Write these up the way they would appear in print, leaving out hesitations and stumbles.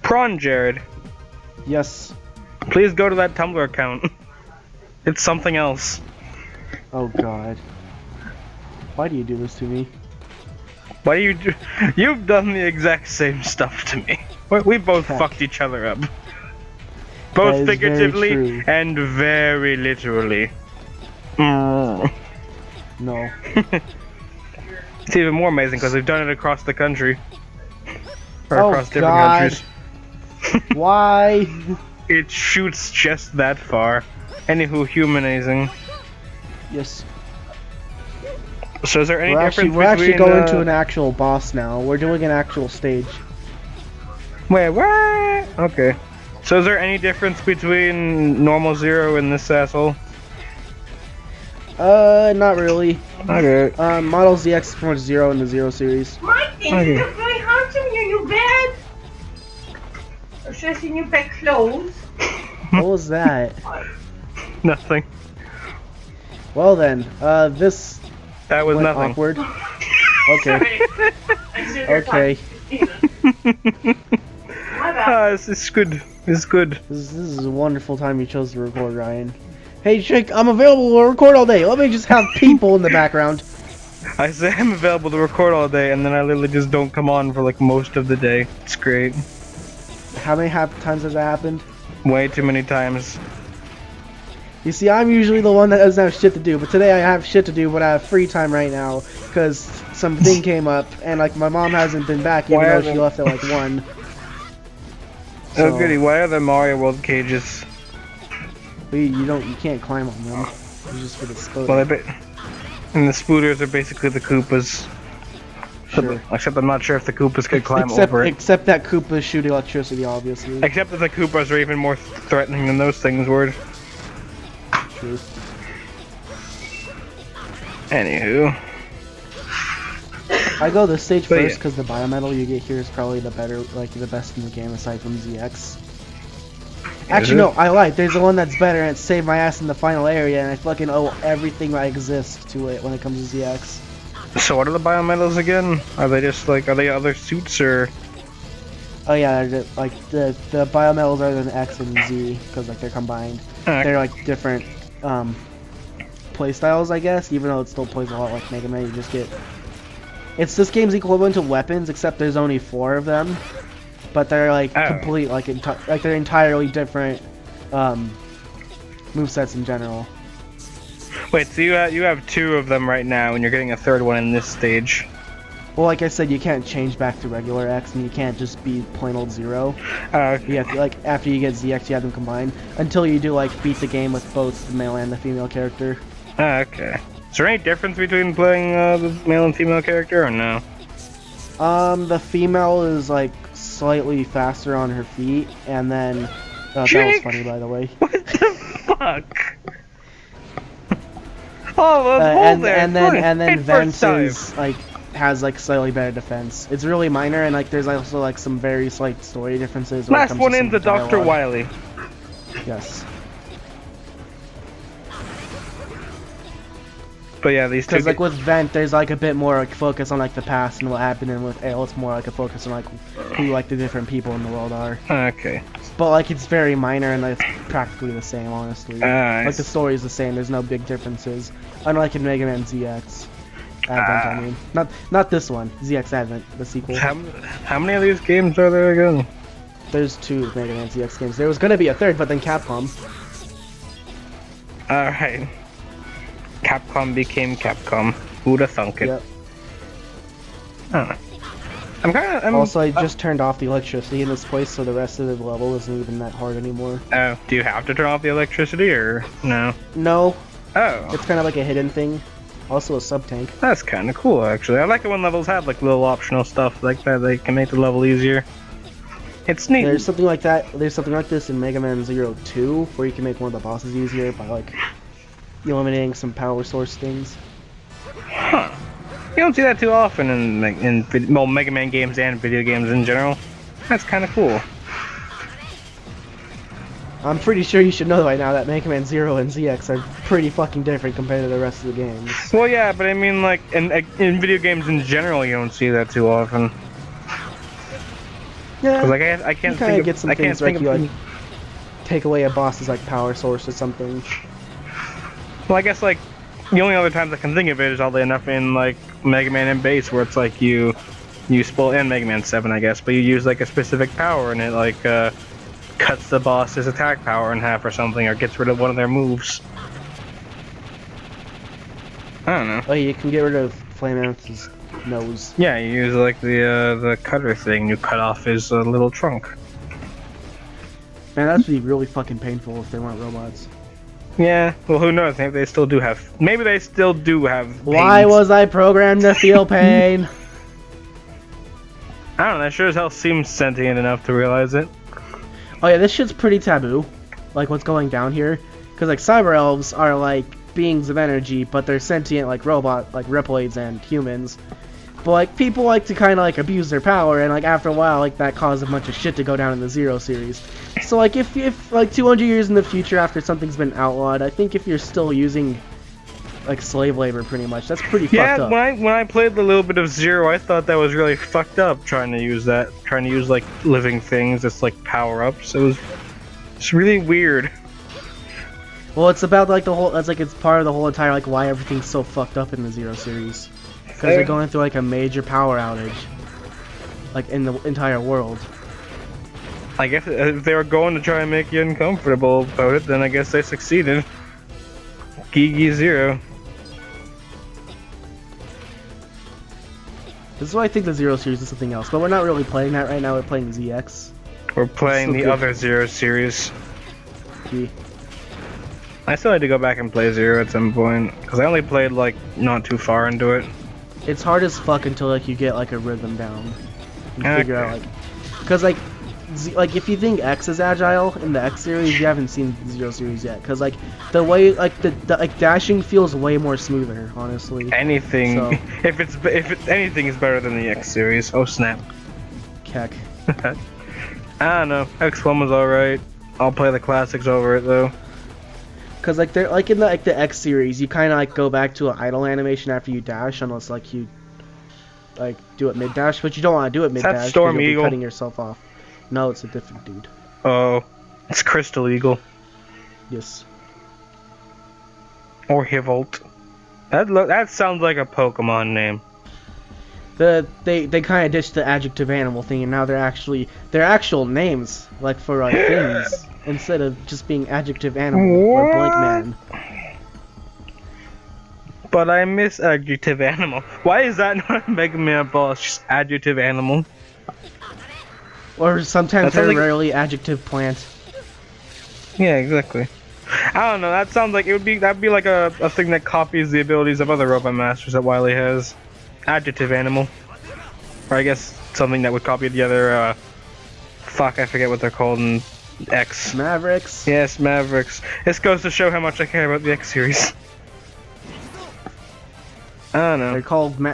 Prawn Jared, Yes. please go to that Tumblr account. It's something else. Oh god. Why do you do this to me? Why do you do? You've done the exact same stuff to me. We both Heck. fucked each other up. That Both is very figuratively true. and very literally. Mm. No. It's even more amazing because we've done it across the country. Or Oh, across different God. countries. Why? It shoots just that far. Anywho, humanizing. Yes. So is there any We're difference actually between, going to an actual boss now. We're doing an actual stage. Wait, what? Okay. So is there any difference between normal Zero and this asshole? Not really. Okay. Model ZX is pretty much Zero in the Zero series. Mike, Okay. you're very handsome in your new bed. Or just in your bed clothes. What was that? Nothing. Well then, this That was went nothing. awkward. Okay. Okay. My bad. It's good. It's good. This is a wonderful time you chose to record, Ryan. Hey, Chick, I'm available to record all day. Let me just have people in the background. I say I'm available to record all day, and then I literally just don't come on for like most of the day. It's great. How many times has that happened? Way too many times. You see, I'm usually the one that doesn't have shit to do, but today I have shit to do, but I have free time right now, because something came up, and like my mom hasn't been back, even though she left at like 1. Oh goody, why are there Mario World cages? You can't climb on them. It's just for the spook. Well, and the spooters are basically the Koopas. Sure. Except I'm not sure if the Koopas could climb over it. Except that Koopas shoot electricity, obviously. Except that the Koopas are even more threatening than those things were. True. Anywho. I go this stage But first yeah. because the biometal you get here is probably the best in the game aside from ZX. Actually, no, I lied. There's the one that's better, and it saved my ass in the final area, and I fucking owe everything that exists to it when it comes to ZX. So what are the biometals again? Are they just like, are they other suits or? Oh yeah, they're like the biometals are than X and Z because like they're combined. They're like different playstyles, I guess. Even though it still plays a lot like Mega Man, you just get. It's this game's equivalent to weapons, except there's only 4 of them. But they're like complete, like they're entirely different movesets in general. Wait, so you have 2 of them right now, and you're getting a 3rd one in this stage. Well, like I said, you can't change back to regular X, and you can't just be plain old Zero. You have to, like, after you get ZX, you have them combined until you do like beat the game with both the male and the female character. Okay. Is there any difference between playing the male and female character, or no? The female is like slightly faster on her feet, and then that was funny, by the way. What the fuck? Oh, well, and hold there. then Vance is like has like slightly better defense. It's really minor, and like there's also like some very slight story differences. When it Last comes one to in, some the Dr. dialogue. Wily. Yes. But yeah, these two. Because like with Vent, there's like a bit more like focus on like the past and what happened, and with Ale, it's more like a focus on like who like the different people in the world are. Okay. But like it's very minor and like, it's practically the same, honestly. Like the story is the same. There's no big differences, unlike in Mega Man ZX. Advent, I mean, not this one. ZX Advent, the sequel. How many of these games are there again? There's 2 Mega Man ZX games. There was gonna be a 3rd, but then Capcom. Alright. Capcom became Capcom. Who'da thunk it? Yep. I'm Also, I just turned off the electricity in this place, so the rest of the level isn't even that hard anymore. Oh, do you have to turn off the electricity, or no? No. Oh. It's kind of like a hidden thing. Also a sub-tank. That's kind of cool, actually. I like it when levels have like little optional stuff like that. They can make the level easier. It's neat. There's something like that. There's something like this in Mega Man 02, where you can make one of the bosses easier by like eliminating some power source things. Huh. You don't see that too often in Mega Man games and video games in general. That's kind of cool. I'm pretty sure you should know by now that Mega Man 0 and ZX are pretty fucking different compared to the rest of the games. Well, yeah, but I mean, like, in video games in general, you don't see that too often. Yeah, Because like I you can't kind think of get of some I can't things like think you of. like take away a boss's like power source or something. Well, I guess like the only other times I can think of it is oddly enough in like Mega Man and Base, where it's like you well, and Mega Man 7, I guess, but you use like a specific power and it like cuts the boss's attack power in half or something, or gets rid of one of their moves. I don't know. Oh, you can get rid of Flameouts' nose. Yeah, you use like the cutter thing. You cut off his little trunk. Man, that'd be really fucking painful if they weren't robots. Yeah. Well, who knows? Maybe they still do have. Maybe they still do have. Why pains. was I programmed to feel pain? I don't know. That sure as hell seems sentient enough to realize it. Oh yeah, this shit's pretty taboo. Like what's going down here, because like cyber elves are like beings of energy, but they're sentient like robot, like Reploids and humans. But like people like to kind of like abuse their power, and like after a while, like that caused a bunch of shit to go down in the Zero series. So like if like 200 years in the future after something's been outlawed, I think if you're still using like slave labor, pretty much, that's pretty fucked up. Yeah, when I played the little bit of Zero, I thought that was really fucked up. Trying to use like living things as like power ups. It's really weird. Well, it's about like the whole. That's like it's part of the whole entire like why everything's so fucked up in the Zero series. Because they're going through like a major power outage, like in the entire world. I guess if they were going to try and make you uncomfortable about it, then I guess they succeeded. Gigi Zero. This is why I think the Zero series is something else, but we're not really playing that right now. We're playing ZX. We're playing the good. other Zero series. Gee. I still had to go back and play Zero at some point, because I only played like not too far into it. It's hard as fuck until like you get like a rhythm down. You Okay. figure out like, because like, like if you think X is agile in the X series, you haven't seen the Zero series yet. Because like the way like the like dashing feels way more smoother, honestly. Anything, So- if anything is better than the X series. Oh snap! Keck. I don't know. X1 was alright. I'll play the classics over it though. Cause like they're like in the X series, you kind of like go back to an idle animation after you dash, unless like you like do it mid dash, but you don't want to do it mid that dash. Storm you'll be Eagle? cutting yourself off. No, it's a different dude. Oh, it's Crystal Eagle Yes. or Hivolt. That sounds like a Pokemon name. They kind of ditched the adjective animal thing, and now they're actual names like for like things instead of just being adjective animal or blank man. But I miss Adjective Animal. Why is that not a Mega Man boss? Just Adjective Animal. Or sometimes That sounds they're like- rarely adjective plant. Yeah, exactly. I don't know. That sounds like that'd be like a thing that copies the abilities of other Robot Masters that Wily has. Adjective Animal. Or I guess something that would copy the other. Fuck, I forget what they're called in X. Mavericks. Yes, Mavericks. This goes to show how much I care about the X series. I don't know.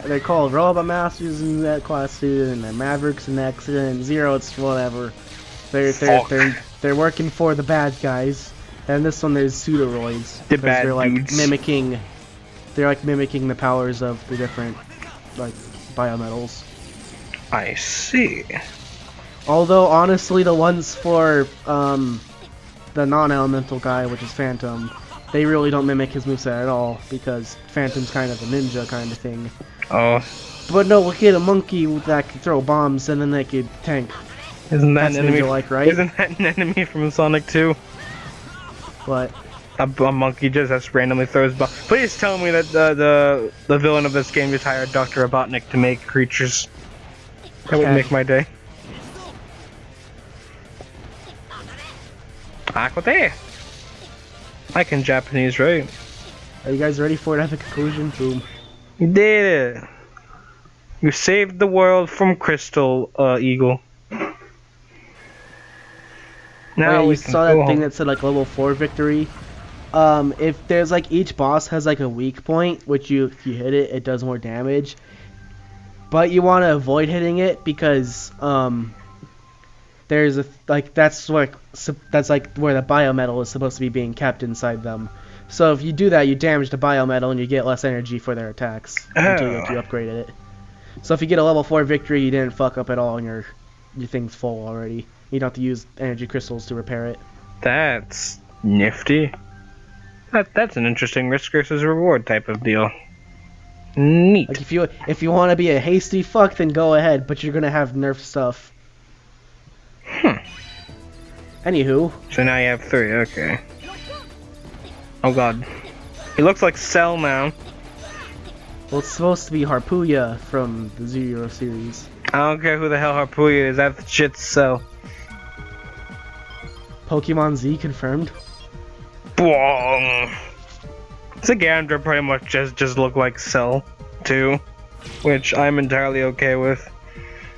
They're called Robot Masters in that class too, and they're Mavericks in X, and Zero it's whatever. Fuck. They're working for the bad guys, and this one there's pseudoroids. The 'cause bad they're like dudes. mimicking the powers of the different like biometals. I see. Although honestly, the ones for the non-elemental guy, which is Phantom, they really don't mimic his moveset at all, because Phantom's kind of a ninja kind of thing. Oh, But no, look at a monkey that can throw bombs and then they could tank. isn't that That's an enemy? ninja-like, right? Isn't that an enemy from Sonic 2? But A monkey just randomly throws bombs. Please tell me that the villain of this game just hired Dr. Robotnik to make creatures. That would Okay. make my day. Aquate. I can Japanese, right? are you guys ready for an epic conclusion? Boom. You did it. You saved the world from Crystal Eagle. Now You we can saw that go thing home. that said like level 4 victory. If there's like each boss has like a weak point, which if you hit it, it does more damage. But you want to avoid hitting it because there's that's like where the biometal is supposed to be being kept inside them. So if you do that, you damage the biometal and you get less energy for their attacks until you upgraded it. So if you get a level 4 victory, you didn't fuck up at all on your your thing's full already. You don't have to use energy crystals to repair it. That's nifty. That's an interesting risk versus reward type of deal. Neat. Like if you want to be a hasty fuck, then go ahead, but you're gonna have nerf stuff. Anywho. So now you have 3, okay. Oh god. He looks like Cell now. Well, it's supposed to be Harpooya from the Zero series. I don't care who the hell Harpooya is, that shit's Cell. Pokemon Z confirmed. Bwong. Zagandra pretty much just look like Cell, too. Which I'm entirely okay with.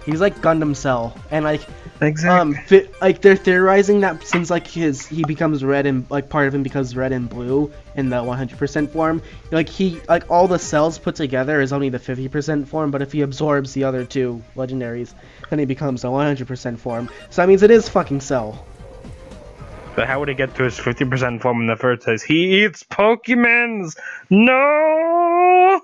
He's like Gundam Cell, and like exactly. like they're theorizing that since like he becomes red and like part of him becomes red and blue in the 100% form, like all the cells put together is only the 50% form, but if he absorbs the other 2 legendaries, then he becomes a 100% form. So that means it is fucking Cell. But how would he get to his 50% form in the first place? He eats Pokemons! No!